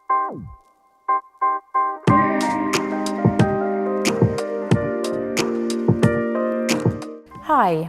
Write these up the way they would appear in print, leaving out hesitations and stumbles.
Hi,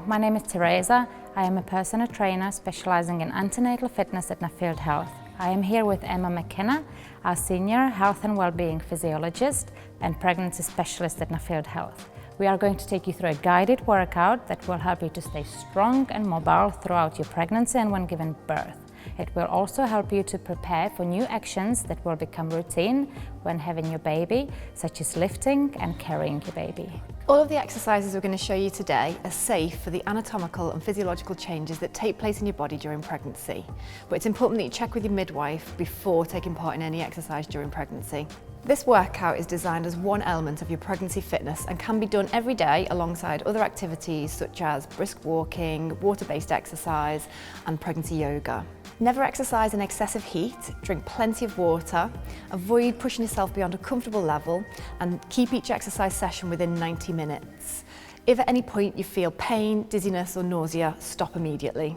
my name is Teresa. I am a personal trainer specializing in antenatal fitness at Nuffield Health. I am here with Emma McKenna, our Senior Health and Wellbeing Physiologist and Pregnancy Specialist at Nuffield Health. We are going to take you through a guided workout that will help you to stay strong and mobile throughout your pregnancy and when giving birth. It will also help you to prepare for new actions that will become routine when having your baby, such as lifting and carrying your baby. All of the exercises we're going to show you today are safe for the anatomical and physiological changes that take place in your body during pregnancy. But it's important that you check with your midwife before taking part in any exercise during pregnancy. This workout is designed as one element of your pregnancy fitness and can be done every day alongside other activities such as brisk walking, water-based exercise and pregnancy yoga. Never exercise in excessive heat, drink plenty of water, avoid pushing yourself beyond a comfortable level and keep each exercise session within 90 minutes. If at any point you feel pain, dizziness or nausea, stop immediately.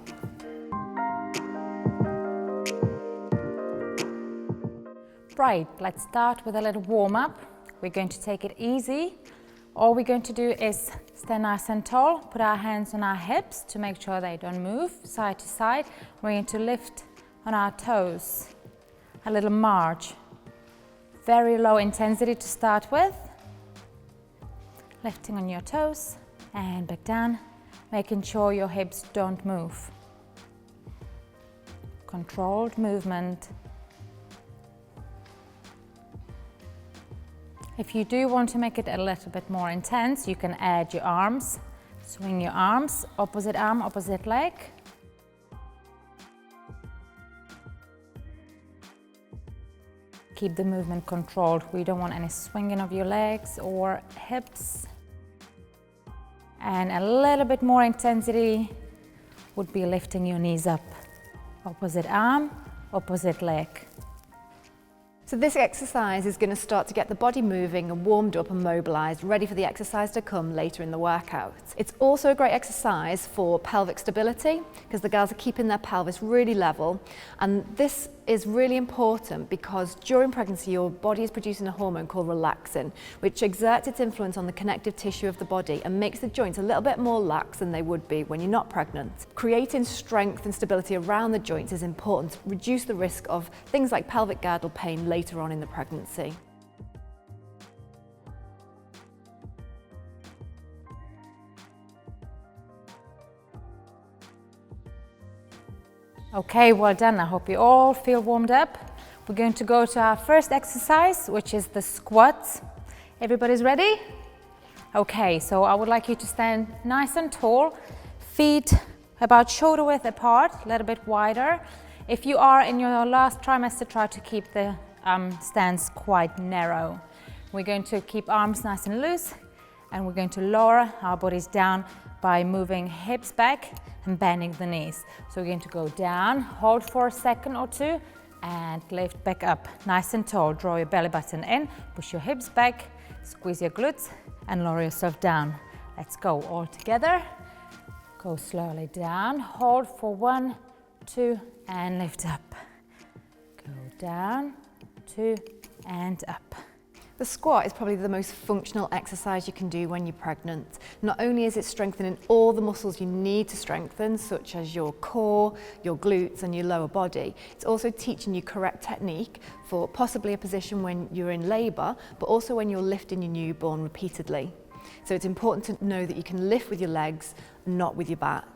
Right, let's start with a little warm-up. We're going to take it easy. All we're going to do is stand nice and tall, put our hands on our hips to make sure they don't move side to side. We're going to lift on our toes, a little march. Very low intensity to start with. Lifting on your toes and back down, making sure your hips don't move. Controlled movement. If you do want to make it a little bit more intense, you can add your arms. Swing your arms, opposite arm, opposite leg. Keep the movement controlled. We don't want any swinging of your legs or hips. And a little bit more intensity would be lifting your knees up. Opposite arm, opposite leg. So this exercise is going to start to get the body moving and warmed up and mobilised, ready for the exercise to come later in the workout. It's also a great exercise for pelvic stability because the girls are keeping their pelvis really level, and this is really important because during pregnancy your body is producing a hormone called relaxin, which exerts its influence on the connective tissue of the body and makes the joints a little bit more lax than they would be when you're not pregnant. Creating strength and stability around the joints is important to reduce the risk of things like pelvic girdle pain later on in the pregnancy. Okay, well done. I hope you all feel warmed up. We're going to go to our first exercise, which is the squats. Everybody's ready? Okay, so I would like you to stand nice and tall, feet about shoulder width apart, a little bit wider. If you are in your last trimester, try to keep the stance quite narrow. We're going to keep arms nice and loose, and we're going to lower our bodies down by moving hips back and bending the knees. So we're going to go down, hold for a second or two, and lift back up. Nice and tall. Draw your belly button in, push your hips back, squeeze your glutes, and lower yourself down. Let's go all together. Go slowly down, hold for 1, 2, and lift up. Go down, 2, and up. The squat is probably the most functional exercise you can do when you're pregnant. Not only is it strengthening all the muscles you need to strengthen, such as your core, your glutes and your lower body, it's also teaching you correct technique for possibly a position when you're in labour, but also when you're lifting your newborn repeatedly. So it's important to know that you can lift with your legs, not with your back.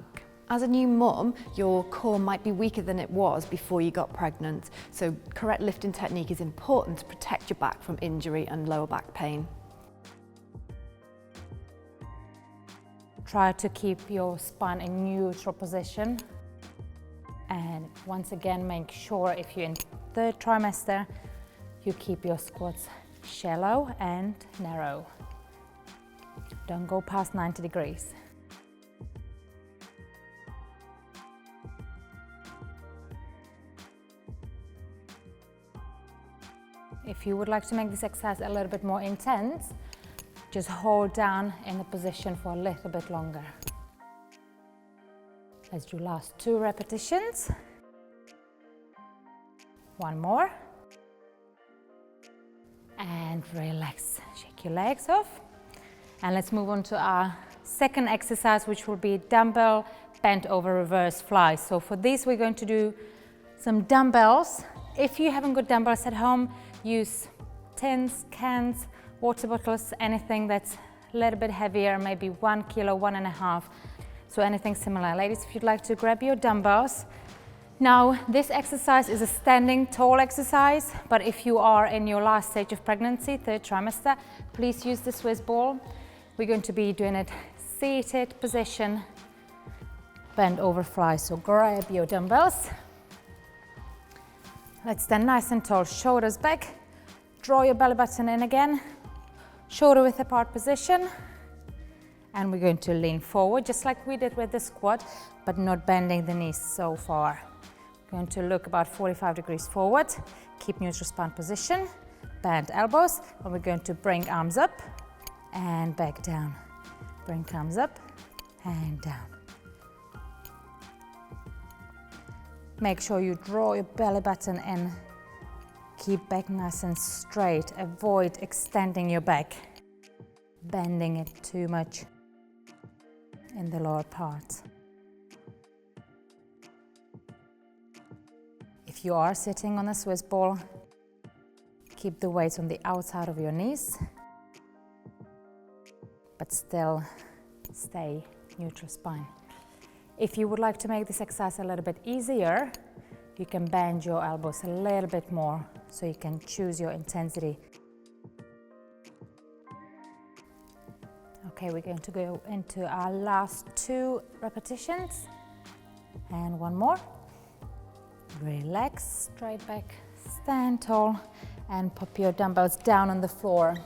As a new mum, your core might be weaker than it was before you got pregnant, so correct lifting technique is important to protect your back from injury and lower back pain. Try to keep your spine in neutral position, and once again make sure if you're in third trimester you keep your squats shallow and narrow. Don't go past 90 degrees. If you would like to make this exercise a little bit more intense, just hold down in the position for a little bit longer. Let's do last 2 repetitions. One more. and relax. Shake your legs off. And let's move on to our second exercise, which will be dumbbell bent over reverse fly. So for this, we're going to do some dumbbells. If you haven't got dumbbells at home, use tins, cans, water bottles, anything that's a little bit heavier, maybe 1 kilo, 1.5. So anything similar. Ladies, if you'd like to grab your dumbbells. Now, this exercise is a standing tall exercise, but if you are in your last stage of pregnancy, third trimester, please use the Swiss ball. We're going to be doing it seated position, bend over fly. So grab your dumbbells. Let's stand nice and tall, shoulders back. Draw your belly button in again. Shoulder width apart position. And we're going to lean forward, just like we did with the squat, but not bending the knees so far. We're going to look about 45 degrees forward. Keep neutral spine position. Bend elbows, and we're going to bring arms up and back down. Bring arms up and down. Make sure you draw your belly button in. Keep back nice and straight. Avoid extending your back, bending it too much in the lower part. If you are sitting on a Swiss ball, keep the weights on the outside of your knees, but still stay neutral spine. If you would like to make this exercise a little bit easier, you can bend your elbows a little bit more so you can choose your intensity. Okay, we're going to go into our last 2 repetitions. And one more. Relax, straight back, stand tall, and pop your dumbbells down on the floor.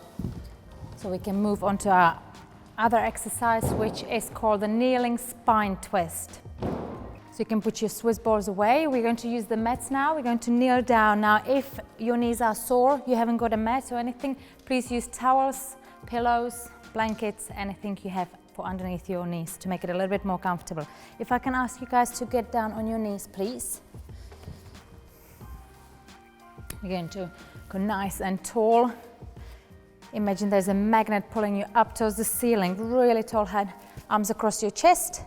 So we can move on to our other exercise, which is called the kneeling spine twist. So you can put your Swiss balls away. We're going to use the mats now. We're going to kneel down. Now, if your knees are sore, you haven't got a mat or anything, please use towels, pillows, blankets, anything you have for underneath your knees to make it a little bit more comfortable. If I can ask you guys to get down on your knees, please. You're going to go nice and tall. Imagine there's a magnet pulling you up towards the ceiling, really tall head, arms across your chest.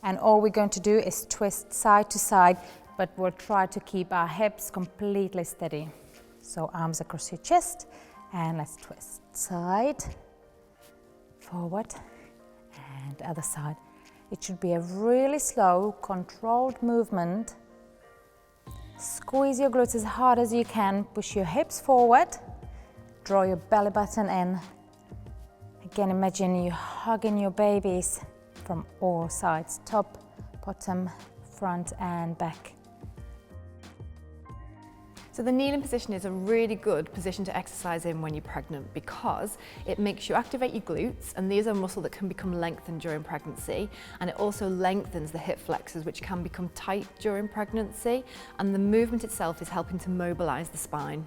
And all we're going to do is twist side to side, but we'll try to keep our hips completely steady. So arms across your chest, and let's twist. Side, forward, and other side. It should be a really slow, controlled movement. Squeeze your glutes as hard as you can. Push your hips forward. Draw your belly button in. Again, imagine you hugging your babies from all sides, top, bottom, front and back. So the kneeling position is a really good position to exercise in when you're pregnant because it makes you activate your glutes, and these are muscles that can become lengthened during pregnancy, and it also lengthens the hip flexors, which can become tight during pregnancy, and the movement itself is helping to mobilize the spine.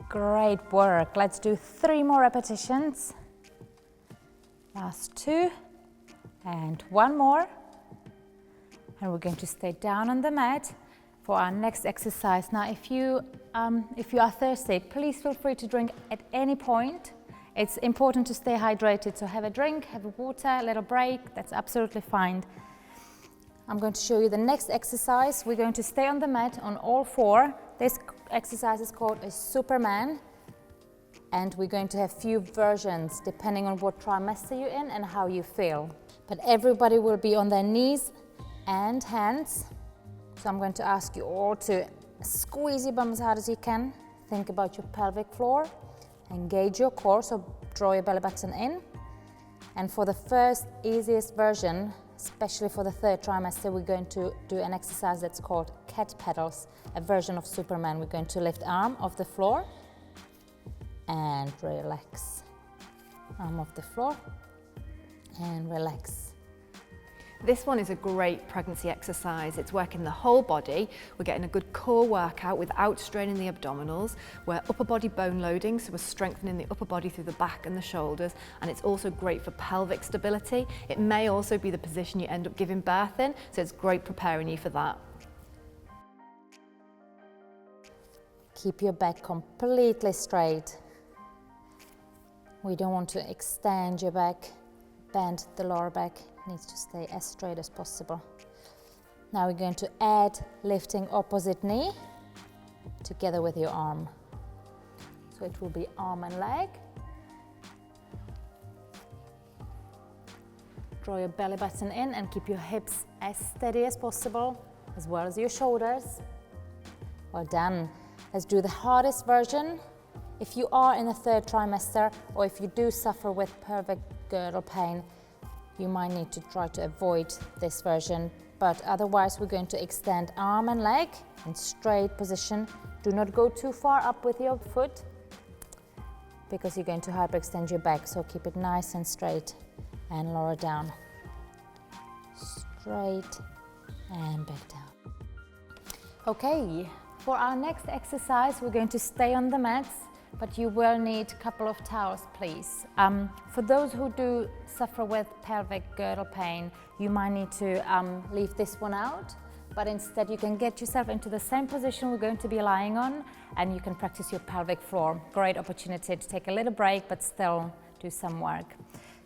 Great work. Let's do 3 more repetitions. Last 2 and 1 more. And we're going to stay down on the mat for our next exercise. Now, if you are thirsty, please feel free to drink at any point. It's important to stay hydrated, so have a drink, have a water, a little break, that's absolutely fine. I'm going to show you the next exercise. We're going to stay on the mat on all 4. This exercise is called a Superman, and we're going to have few versions depending on what trimester you're in and how you feel. But everybody will be on their knees and hands. So I'm going to ask you all to squeeze your bum as hard as you can. Think about your pelvic floor. Engage your core, so draw your belly button in. And for the first easiest version, especially for the 3rd trimester, we're going to do an exercise that's called cat pedals, a version of Superman. We're going to lift arm off the floor and relax. arm off the floor, and relax. This one is a great pregnancy exercise. It's working the whole body. We're getting a good core workout without straining the abdominals. We're upper body bone loading, so we're strengthening the upper body through the back and the shoulders, and it's also great for pelvic stability. It may also be the position you end up giving birth in, so it's great preparing you for that. Keep your back completely straight. We don't want to extend your back, bend the lower back. Needs to stay as straight as possible. Now we're going to add lifting opposite knee together with your arm. So it will be arm and leg. Draw your belly button in and keep your hips as steady as possible, as well as your shoulders. Well done. Let's do the hardest version. If you are in the third trimester, or if you do suffer with pelvic girdle pain, you might need to try to avoid this version, but otherwise we're going to extend arm and leg in straight position. Do not go too far up with your foot because you're going to hyperextend your back, so keep it nice and straight and lower down. Straight and back down. Okay, for our next exercise we're going to stay on the mats, but you will need a couple of towels, please. For those who do suffer with pelvic girdle pain, you might need to leave this one out, but instead you can get yourself into the same position we're going to be lying on, and you can practice your pelvic floor. Great opportunity to take a little break, but still do some work.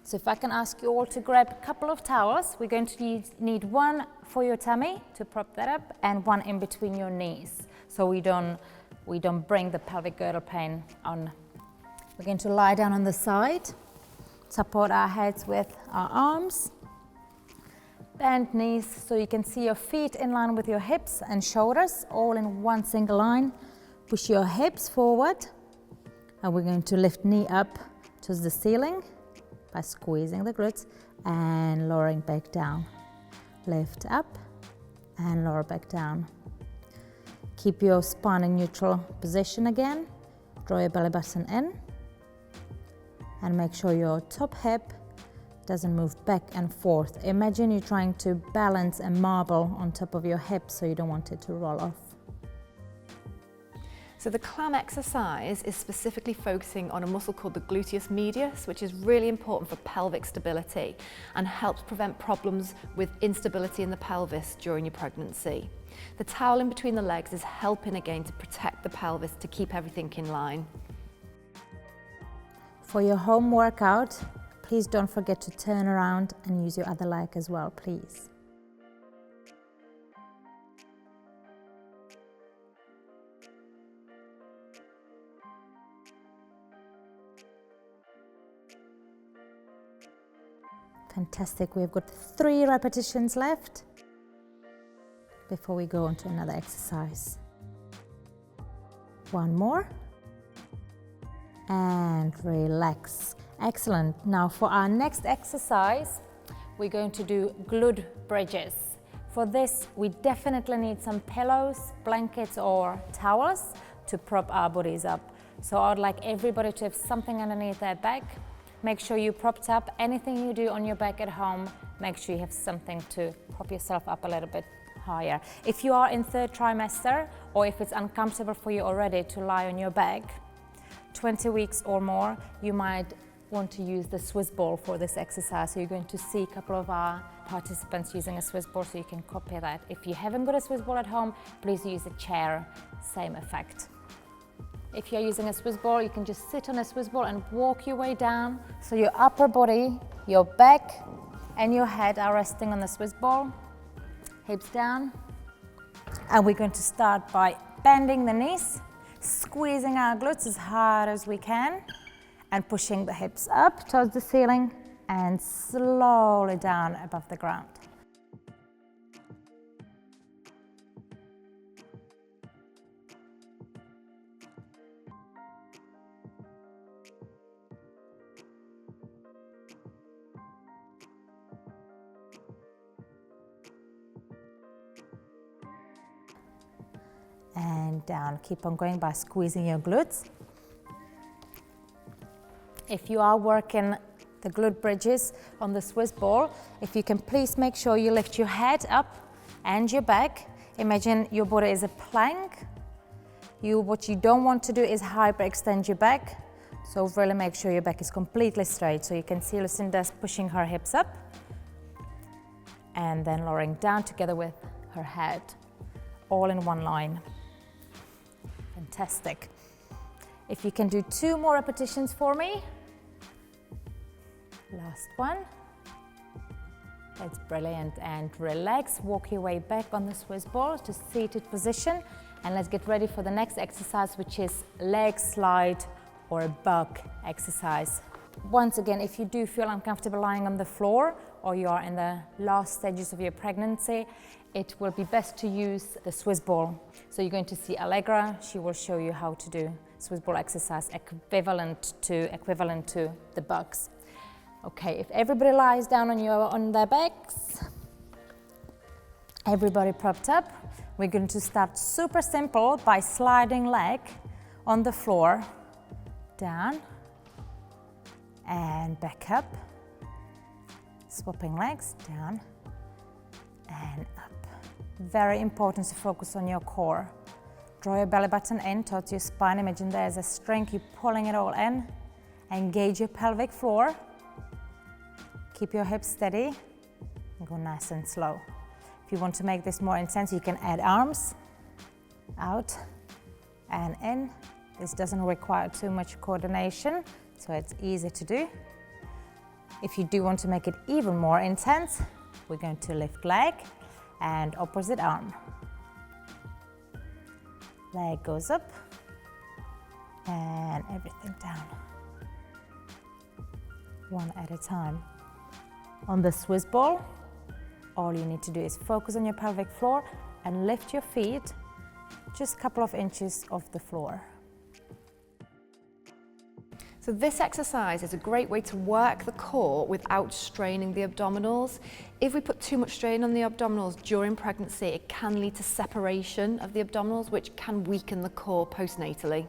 So if I can ask you all to grab a couple of towels, we're going to need one for your tummy to prop that up, and one in between your knees, so we don't bring the pelvic girdle pain on. We're going to lie down on the side, support our heads with our arms, bend knees so you can see your feet in line with your hips and shoulders, all in one single line. Push your hips forward, and we're going to lift knee up towards the ceiling by squeezing the glutes and lowering back down. Lift up and lower back down. Keep your spine in neutral position again. Draw your belly button in and make sure your top hip doesn't move back and forth. Imagine you're trying to balance a marble on top of your hip, so you don't want it to roll off. So the clam exercise is specifically focusing on a muscle called the gluteus medius, which is really important for pelvic stability and helps prevent problems with instability in the pelvis during your pregnancy. The towel in between the legs is helping again to protect the pelvis, to keep everything in line. For your home workout, please don't forget to turn around and use your other leg as well, please. Fantastic, we've got 3 repetitions left before we go on to another exercise. One more. And relax. Excellent. Now for our next exercise, we're going to do glute bridges. For this, we definitely need some pillows, blankets or towels to prop our bodies up. So I would like everybody to have something underneath their back. Make sure you propped up. Anything you do on your back at home, make sure you have something to prop yourself up a little bit higher. If you are in 3rd trimester, or if it's uncomfortable for you already to lie on your back, 20 weeks or more, you might want to use the Swiss ball for this exercise. So you're going to see a couple of our participants using a Swiss ball, so you can copy that. If you haven't got a Swiss ball at home, please use a chair, same effect. If you're using a Swiss ball, you can just sit on a Swiss ball and walk your way down. So your upper body, your back and your head are resting on the Swiss ball. Hips down. And we're going to start by bending the knees, squeezing our glutes as hard as we can, and pushing the hips up towards the ceiling and slowly down above the ground. And down. Keep on going by squeezing your glutes. If you are working the glute bridges on the Swiss ball, if you can please make sure you lift your head up and your back. Imagine your body is a plank. What you don't want to do is hyperextend your back. So really make sure your back is completely straight. So you can see Lucinda's pushing her hips up and then lowering down together with her head, all in one line. Fantastic. If you can do 2 more repetitions for me. Last one. That's brilliant. And relax, walk your way back on the Swiss ball to seated position. And let's get ready for the next exercise, which is leg slide or a bug exercise. Once again, if you do feel uncomfortable lying on the floor or you are in the last stages of your pregnancy, it will be best to use the Swiss ball. So you're going to see Allegra. She will show you how to do Swiss ball exercise equivalent to the bugs. Okay, if everybody lies down on their backs, everybody propped up, we're going to start super simple by sliding leg on the floor, down and back up, swapping legs, down and up. Very important to focus on your core. Draw your belly button in towards your spine. Imagine there's a string, you're pulling it all in. Engage your pelvic floor. Keep your hips steady and go nice and slow. If you want to make this more intense, you can add arms out and in. This doesn't require too much coordination, so it's easy to do. If you do want to make it even more intense, we're going to lift leg and opposite arm. Leg goes up and everything down. One at a time. On the Swiss ball, all you need to do is focus on your pelvic floor and lift your feet just a couple of inches off the floor. So this exercise is a great way to work the core without straining the abdominals. If we put too much strain on the abdominals during pregnancy, it can lead to separation of the abdominals, which can weaken the core postnatally.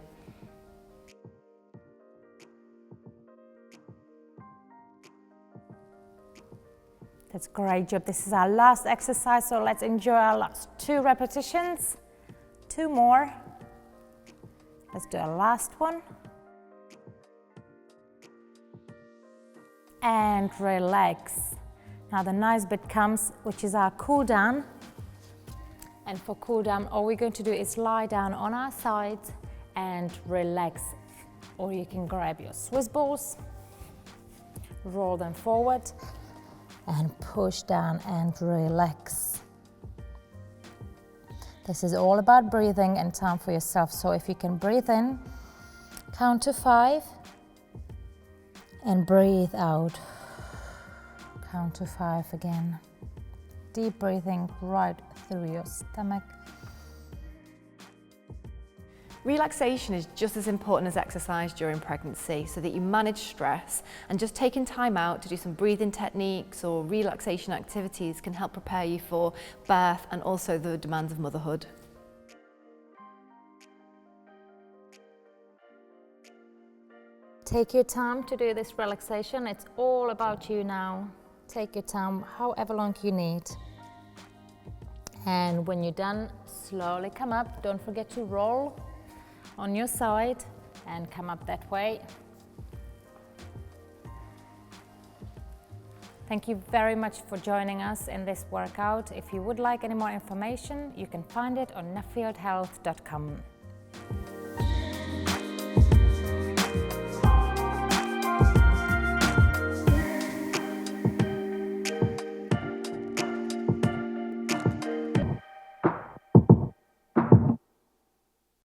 That's a great job. This is our last exercise, so let's enjoy our last 2 repetitions. 2 more. Let's do our last one. And relax. Now the nice bit comes, which is our cool down. And for cool down, all we're going to do is lie down on our sides and relax. Or you can grab your Swiss balls, roll them forward, and push down and relax. This is all about breathing and time for yourself. So if you can breathe in, count to 5 and breathe out. Count to 5 again. Deep breathing right through your stomach. Relaxation is just as important as exercise during pregnancy, so that you manage stress, and just taking time out to do some breathing techniques or relaxation activities can help prepare you for birth and also the demands of motherhood. Take your time to do this relaxation. It's all about you now. Take your time, however long you need. And when you're done, slowly come up. Don't forget to roll on your side and come up that way. Thank you very much for joining us in this workout. If you would like any more information, you can find it on nuffieldhealth.com.